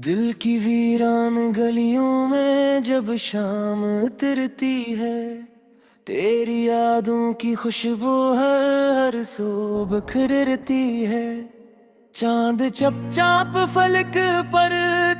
दिल की वीरान गलियों में जब शाम उतरती है, तेरी यादों की खुशबू हर सो बिखरती है। चांद चपचाप फलक पर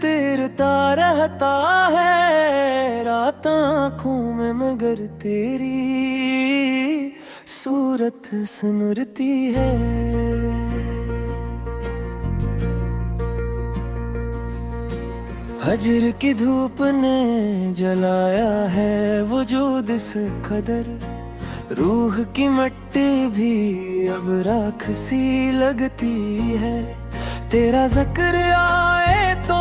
तैरता रहता है, रात आँखों में मगर तेरी सूरत सुनरती है। हजर की धूप ने जलाया है वजूद से कदर, रूह की मिट्टी भी अब राख सी लगती है। तेरा जिक्र आए तो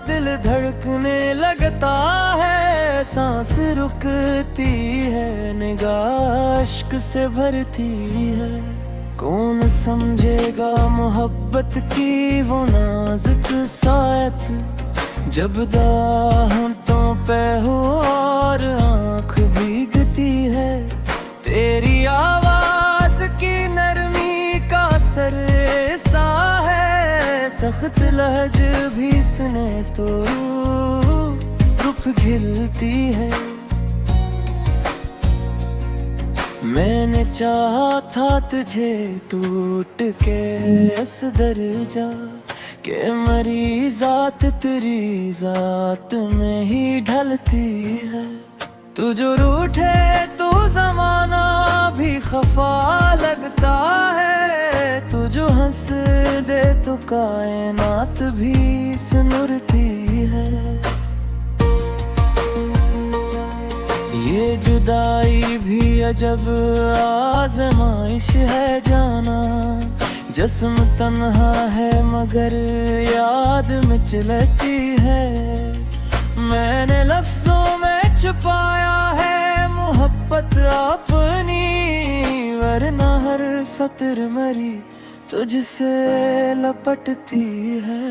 दिल धड़कने लगता है, सांस रुकती है, निगाह इश्क से भरती है। कौन समझेगा मोहब्बत की वो नाजुक सायत, जब दांतों पे हो और आँख भीगती है। तेरी आवाज की नरमी का असर ऐसा है, सख्त लहज भी सुने तो रूह खिलती है। मैंने चाहा था तुझे टूट के इस दर्जा, के मरी जात तेरी जात में ही ढलती है। तू जो रूठे तो जमाना भी खफा लगता है, तू जो हंस दे तो कायनात भी सुनरती है। ये जुदाई भी अजब आजमाइश है जाना, जिस्म तन्हा है मगर याद में चलती है। मैंने लफ्जों में छुपाया है मोहब्बत अपनी, वरना हर सतर मरी तुझसे लपटती है।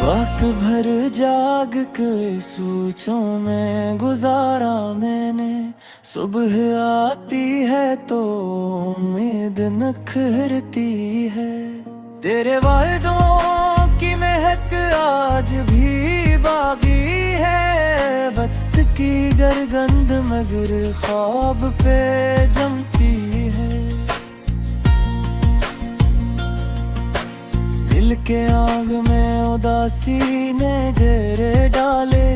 वक्त भर जाग के सोचों में गुजारा मैंने, सुबह आती है तो उम्मीद नखरती है। तेरे वायदों की महक आज भी बागी है, वक्त की गरगंध मगर ख्वाब पे जमती है। दिल के आग में उदासी ने घेरे डाले,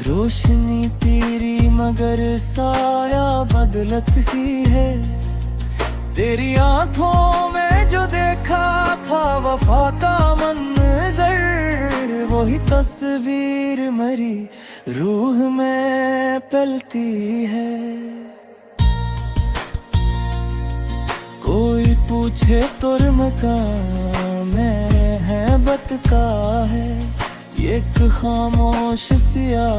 रोशनी तेरी मगर साया बदलत ही है। तेरी आंखों में जो देखा था वफा का मंजर, वही तस्वीर मरी रूह में पलती है। कोई पूछे तुर्म का मेरे हैबत का है, ये एक खामोश सिया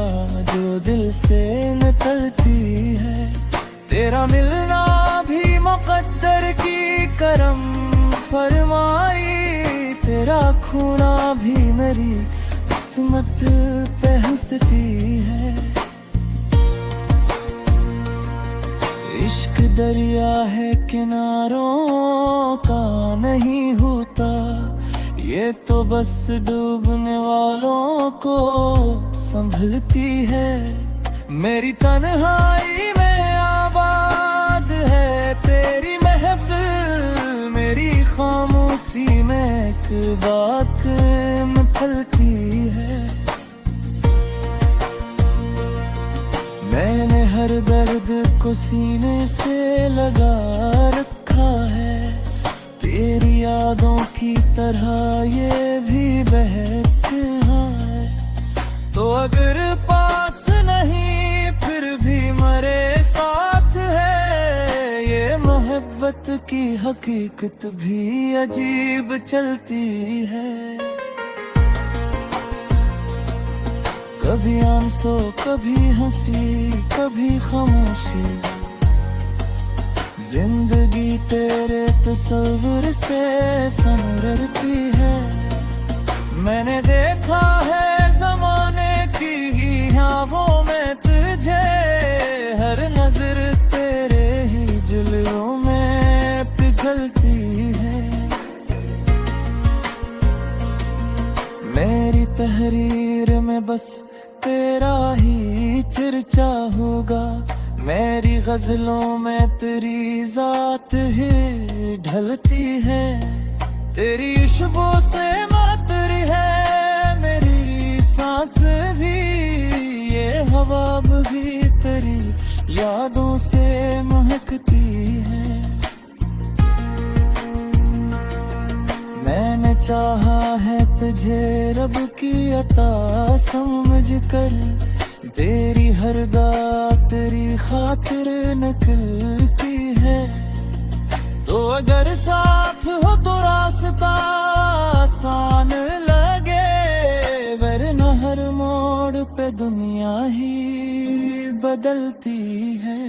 जो दिल से निकलती है। तेरा मिलना भी मुकद्दर की करम फरमाई, तेरा खोना भी मेरी किस्मत पे हंसती है। इश्क दरिया है किनारों का नहीं होता, ये तो बस डूबने वालों को संभलती है। मेरी तन्हाई में आबाद है तेरी महफिल, मेरी खामोशी में एक बात में फलती है। मैंने हर दर्द को सीने से लगा रखा है, तेरी यादों की तरह ये भी बहता है। तो अगर पास नहीं फिर भी मरे साथ है, ये मोहब्बत की हकीकत भी अजीब चलती है। कभी आंसू कभी हंसी कभी खामोशी, जिंदगी तेरे तस्वीर से संवरती है। मैंने देखा है ज़माने की ख्वाबों में तुझे, हर नजर तेरे ही जुल्फों में पिघलती है। मेरी तहरीर में बस तेरा ही चर्चा होगा, मेरी गजलों में तेरी जात ही ढलती है। तेरी खुशबू से मातरी है मेरी सांस भी, ये हवा भी तेरी यादों से महकती है। मैंने चाहा है तुझे रब की अता समझ कर, तेरी हर दा तेरी खातिर निकलती है। तो अगर साथ हो तो रास्ता आसान लगे, वरना हर मोड़ पे दुनिया ही बदलती है।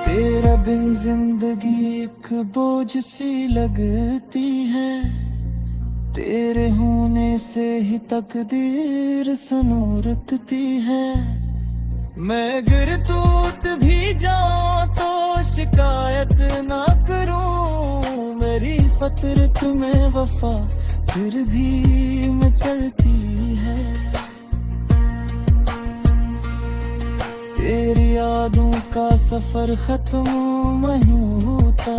तेरा बिन जिंदगी एक बोझ सी लगती है, तेरे होने से ही तकदीर सनूरती है। मैं गिर टूट भी जाऊं तो शिकायत ना करूं, मेरी फतरत में वफा फिर भी मचलती है। तेरी यादों का सफर खत्म नहीं होता,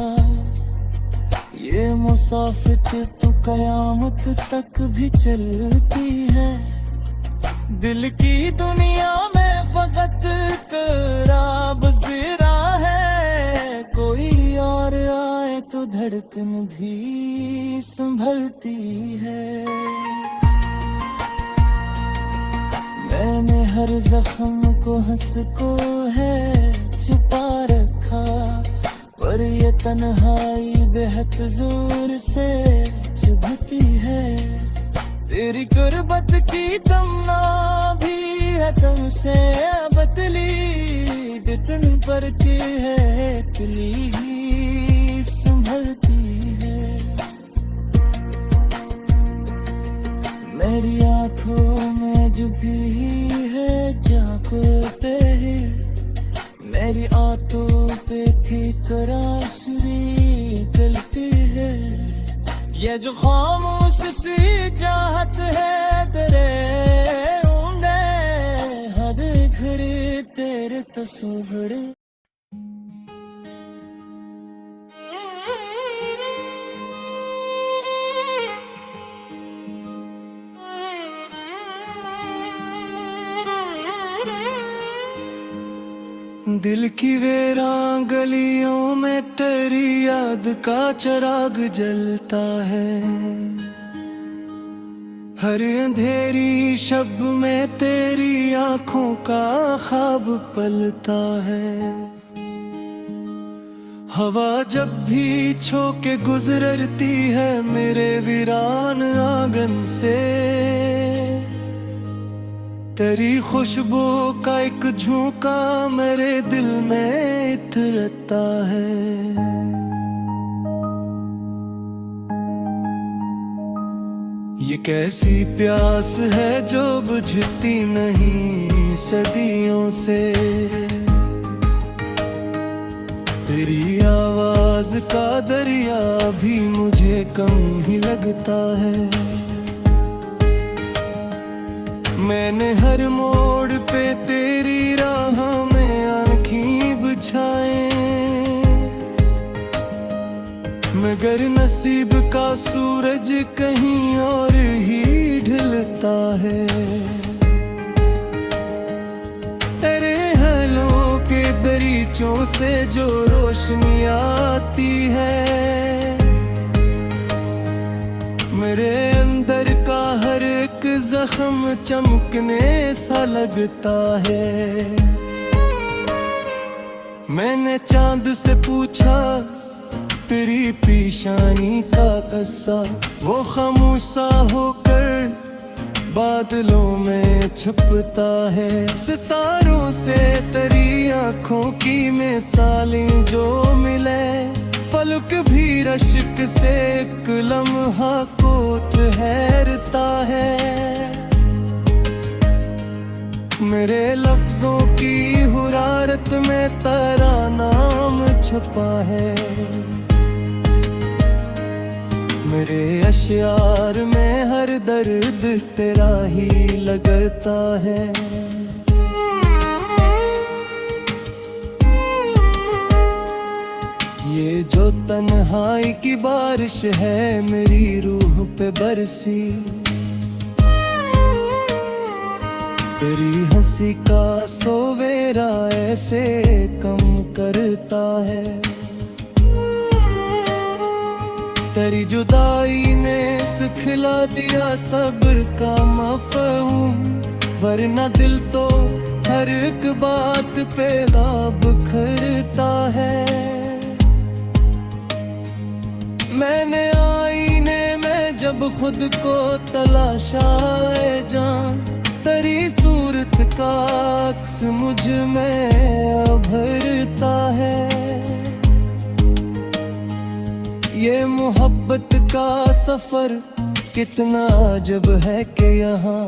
ये मुसाफिर तो कयामत तक भी चलती है। दिल की दुनिया में फकत कराब ज़रा है, कोई और आए तो धड़कन भी संभलती है। मैंने हर जख्म को हंस को है छुपा रखा, पर ये तन्हाई बेहद जोर से चुभती है। तेरी गुर्बत की तमन्ना भी है तुमसे बदली, दितन पर के है किली ही संभलती है। मेरी आंखों में जो भी है जाको पे ही, मेरी आंतों पे ठीक राशरी गलती है। ये जो खामोश सी चाहत है तेरे ऊंडे, हद घड़ी तेरे तस्वीर। दिल की वेरां गलियों में तेरी याद का चिराग जलता है, हर अंधेरी शब में तेरी आंखों का ख्वाब पलता है। हवा जब भी छोके गुजरती है मेरे वीरान आंगन से, तेरी खुशबू का एक झोंका मेरे दिल में इतरता है। ये कैसी प्यास है जो बुझती नहीं सदियों से, तेरी आवाज का दरिया भी मुझे कम ही लगता है। मैंने हर मोड़ पे तेरी राह में आँखें बिछाए, मगर नसीब का सूरज कहीं और ही ढलता है। तेरे हलों के दरीचों से जो रोशनी आती है, मेरे अंदर का हर एक जख्म चमकने सा लगता है। मैंने चांद से पूछा तेरी पेशानी का कस्सा, वो खामोश सा होकर बादलों में छुपता है, सितारों से तेरी आंखों की मिसालें जो मिले, फलक भी रश्क से एक लम्हा को ठहरता है। मेरे लफ्जों की हुरारत में तेरा नाम छुपा है, मेरे अश्यार में हर दर्द तेरा ही लगता है। ये जो तन्हाई की बारिश है मेरी रूह पे बरसी, तेरी हंसी का सोवेरा ऐसे कम करता है। तेरी जुदाई ने सिखला दिया सब्र का मफ़हूम, वरना दिल तो हर एक बात पे बिखरता है। मैंने आईने में जब खुद को तलाशा है जान, तेरी सूरत का अक्स मुझ में उभरता है। ये मोहब्बत का सफर कितना अजब है कि यहाँ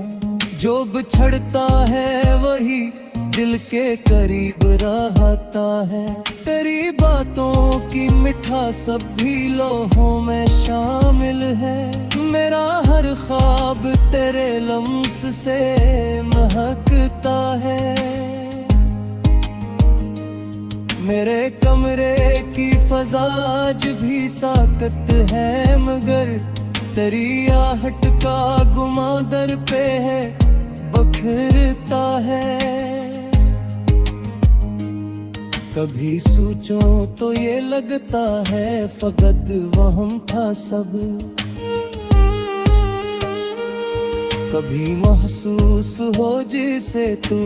जो बिछड़ता है वही दिल के करीब रहता है। तेरी बातों की मिठास सब भी लोहों में शामिल है, मेरा हर ख्वाब तेरे लम्स से महकता है। मेरे कमरे की फजा आज भी साकत है, मगर तेरी आहट का गुमा दर पे है बखरता है। कभी सोचो तो ये लगता है फकत वहम था सब, कभी महसूस हो जिसे तू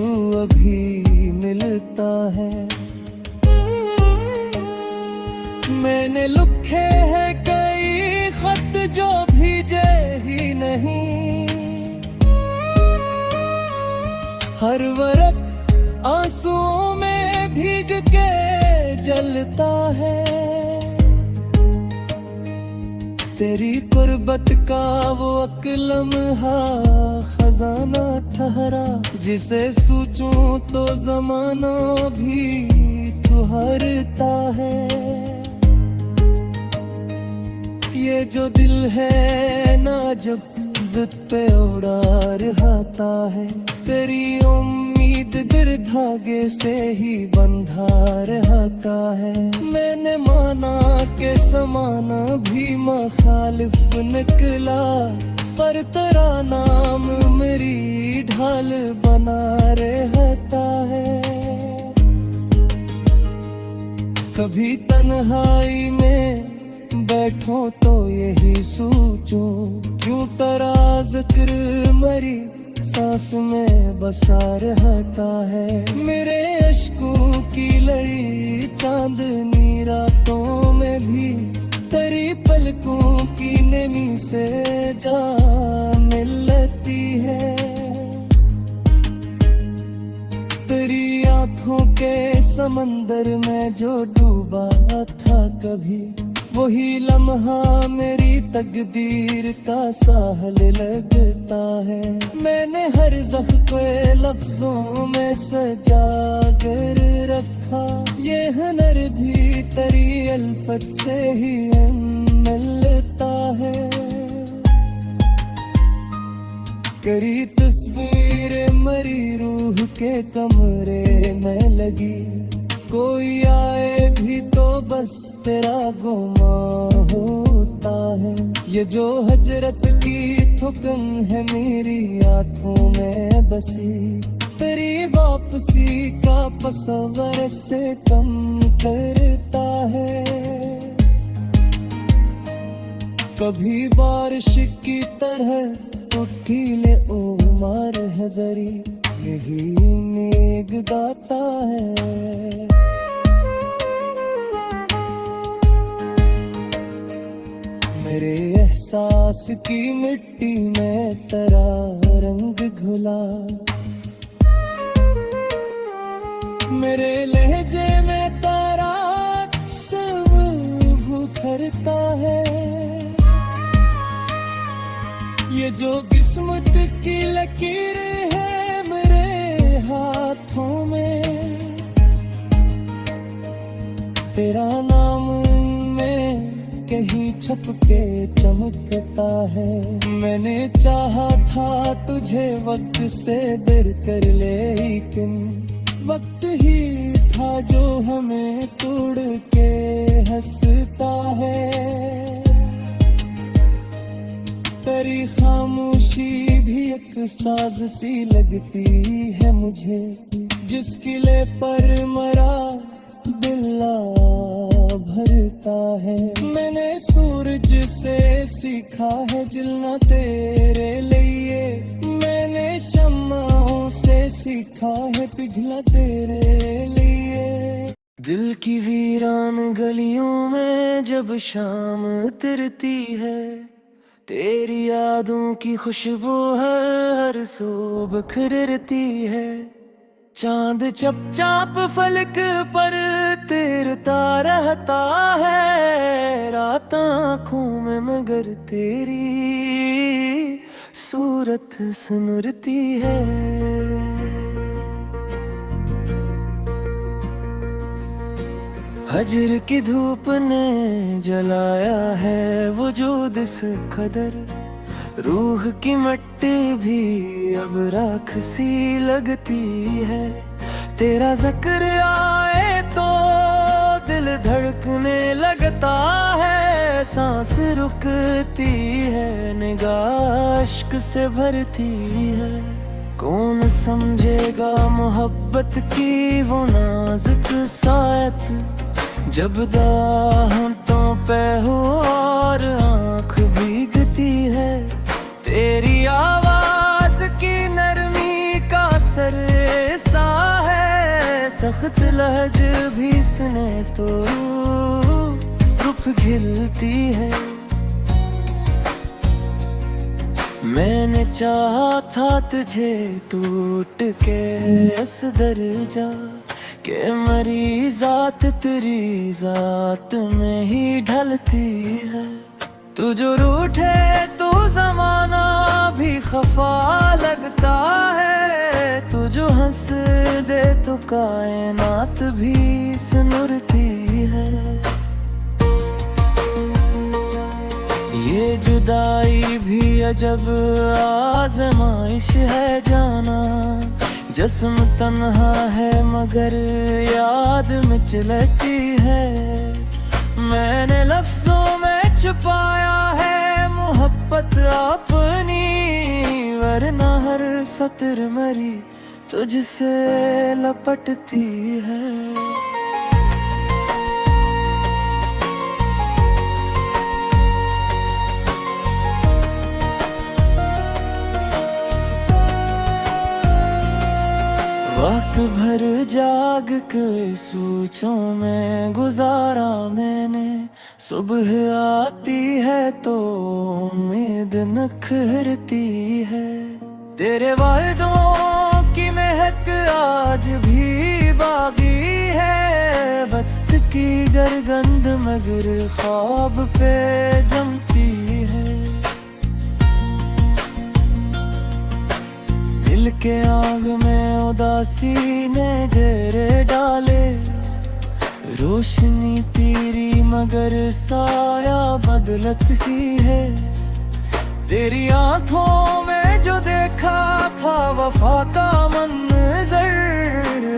अभी मिलता है। मैंने लिखे हैं कई खत जो भेजे ही नहीं, हर वरक आंसुओं में भीग के जलता है। तेरी कुर्बत का वो लम्हा खजाना ठहरा, जिसे सोचूं तो जमाना भी ठहरता है। ये जो दिल है ना जब जिद पे उड़ा रहता है, तेरी उम्मीद दिल धागे से ही बंधा रहता है। मैंने माना के समाना भी मुखालिफ निकला, पर तेरा नाम मेरी ढाल बना रहता है। कभी तन्हाई में बैठो तो यही सोचो, क्यों तेरा जिक्र मरी सांस में बसा रहता है। मेरे अश्कों की लड़ी चांदनी रातों में भी तेरी पलकों की नमी से जान मिलती है। तेरी आंखों के समंदर में जो डूबा था कभी, वही लम्हा मेरी तकदीर का साहल लगता है। मैंने हर ज़ख्म लफ्जों में सजा कर रखा, ये हुनर भी तेरी अल्फत से ही मिलता है। करी तस्वीर मरी रूह के कमरे में लगी, कोई आए भी तो बस तेरा गुमा होता है। ये जो हजरत की थुकन है मेरी आंखों में बसी, तेरी वापसी का पसवर से कम करता है। कभी बारिश की तरह उठी ले उमर है दरी, यही मेघ गाता है। मेरे एहसास पास की मिट्टी में तेरा रंग घुला। मेरे लहजे में तेरा सब भूखरता है। ये जो किस्मत की लकीर है मेरे हाथों में, तेरा नाम में कहीं छप के चमकता है। मैंने चाहा था तुझे वक्त से दूर कर ले, लेकिन वक्त ही था जो हमें तोड़ के हंसता है। तेरी खामोशी भी एक साज सी लगती है मुझे, जिस किले पर मरा दिल भरता है। मैंने सूरज से सीखा है जलना तेरे लिए, मैंने शम्माओं से सीखा है पिघला तेरे लिए। दिल की वीरान गलियों में जब शाम उतरती है, तेरी यादों की खुशबू हर सो बिखरती है। चांद चपचाप फलक पर तैरता रहता है, रात आँखों में मगर तेरी सूरत सुनरती है। हजर की धूप ने जलाया है वजूद इस कदर, रूह की मिट्टी भी अब राख सी लगती है। तेरा जिक्र आए तो दिल धड़कने लगता है, सांस रुकती है निगाह अश्क से भरती है। कौन समझेगा मोहब्बत की वो नाजुक सायत, जब दाहों पे हो और आँख भीगती है। तेरी आवाज की नरमी का असर ऐसा है, सख्त लहज भी सुने तो रूह खिलती है। मैंने चाहा था तुझे टूट के इस दर्जा, के मरी जात तेरी जात में ही ढलती है। तू जो रूठे तो जमाना भी खफा लगता है, तू जो हंस दे तो कायनात भी सुनरती है। ये जुदाई भी अजब आजमाइश है जाना, जिस्म तन्हा है मगर याद में चलती है। मैंने लफ्जों में छुपाया है मोहब्बत अपनी, वरना हर सतर मरी तुझसे लपटती है। वक्त भर जाग के सोचों में गुजारा मैंने, सुबह आती है तो उम्मीद नखरती है। तेरे वायदों की महक आज भी बागी है, वक्त की गरगंध मगर ख्वाब पे जमती है। दिल के आग में उदासी ने घेरे डाले, रोशनी तेरी मगर साया बदलत ही है। तेरी आंखों में जो देखा था वफा का मंजर,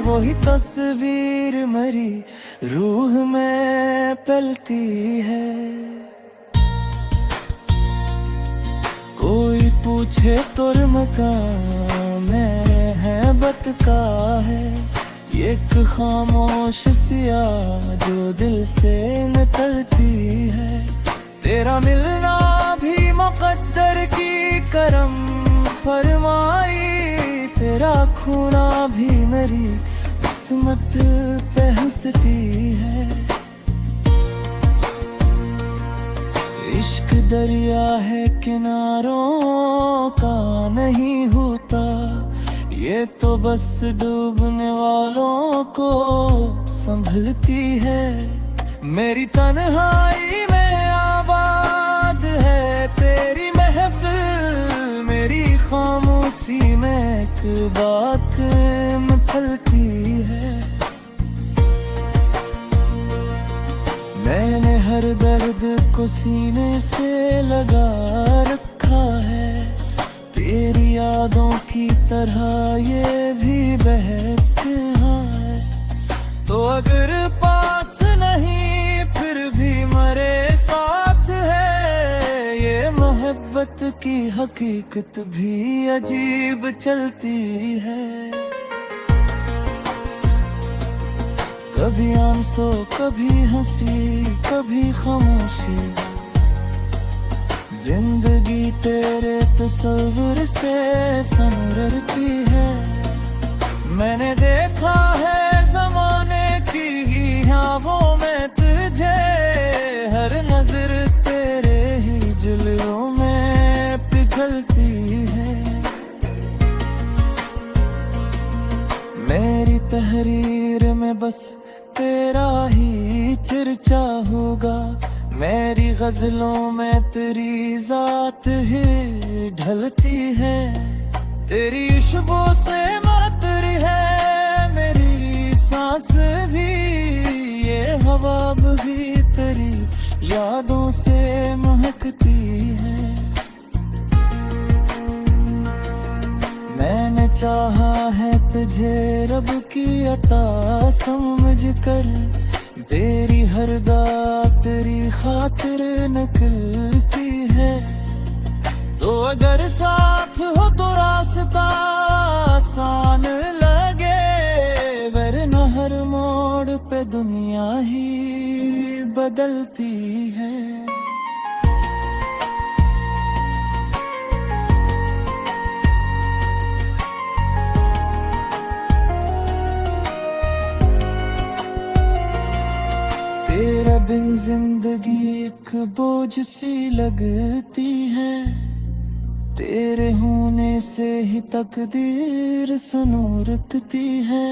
वही तस्वीर मरी रूह में पलती है। कोई पूछे तुर मकान मेरे हैं बत का है, एक खामोश सिया जो दिल से निकलती है। तेरा मिलना भी मुकद्दर की करम फरमाई, तेरा खोना भी मेरी किस्मत पे हंसती है। इश्क दरिया है किनारों का नहीं होता, ये तो बस डूबने वालों को संभलती है। मेरी तन्हाई में आबाद है तेरी महफिल, मेरी खामोशी में एक बात में फलती है। मैंने हर दर्द को सीने से लगा रखा है, तेरी यादों की तरह ये भी बहते हैं। तो अगर पास नहीं फिर भी मरे साथ है, ये मोहब्बत की हकीकत भी अजीब चलती है। कभी आंसू कभी हंसी कभी खामोशी, जिंदगी तेरे तस्वीर से संवरती है। मैंने देखा है ज़माने की ख्वाबों में तुझे, हर नजर तेरे ही जुल्फों में पिघलती है। मेरी तहरीर में बस तेरा ही चर्चा होगा, मेरी गजलों में तेरी जात ही ढलती है। तेरी खुशबू से मातरी है मेरी सांस भी, ये हवा भी तेरी यादों से महकती है। मैंने चाहा है तुझे रब की अता समझ कर, तेरी हर दात तेरी खातिर निकलती है। तो अगर साथ हो तो रास्ता आसान लगे, वरना हर मोड़ पे दुनिया ही बदलती है। तेरा बिन जिंदगी एक बोझ सी लगती है, तेरे होने से ही तकदीर सनूरती है।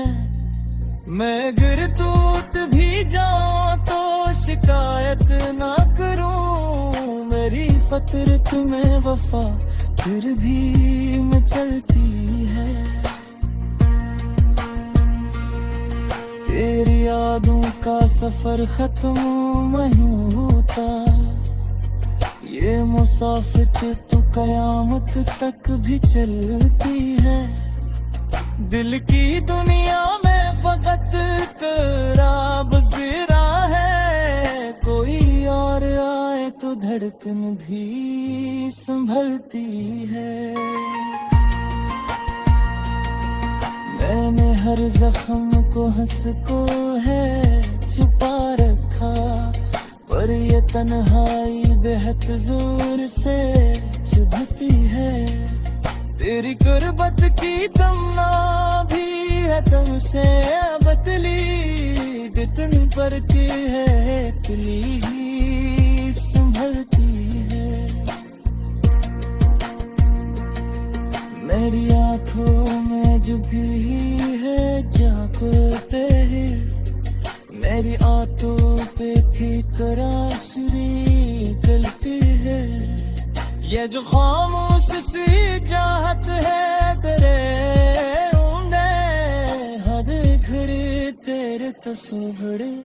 मैं गिर टूट भी जाऊं तो शिकायत ना करूं, मेरी फतरत में वफा फिर भी मैं चलती है। तेरी यादों का सफर खत्म नहीं होता, ये मुसाफिर तो कयामत तक भी चलती है। दिल की दुनिया में फकत कराब ज़रा है, कोई और आए तो धड़कन भी संभलती है। मैंने हर जख्म को हंस को है छुपा रखा, पर ये तन्हाई बेहद जोर से चुभती है। तेरी गुर्बत की तमन्ना भी है तुमसे बदली, जितनी पर की है तिली ही संभलती है। मेरी आंखों में जो भी है जागते है, मेरी आंखों पे भी कराशरी गलती है। ये जो खामोश सी चाहत है तेरे ऊंडे, हर घड़ी तेरे तस्वीर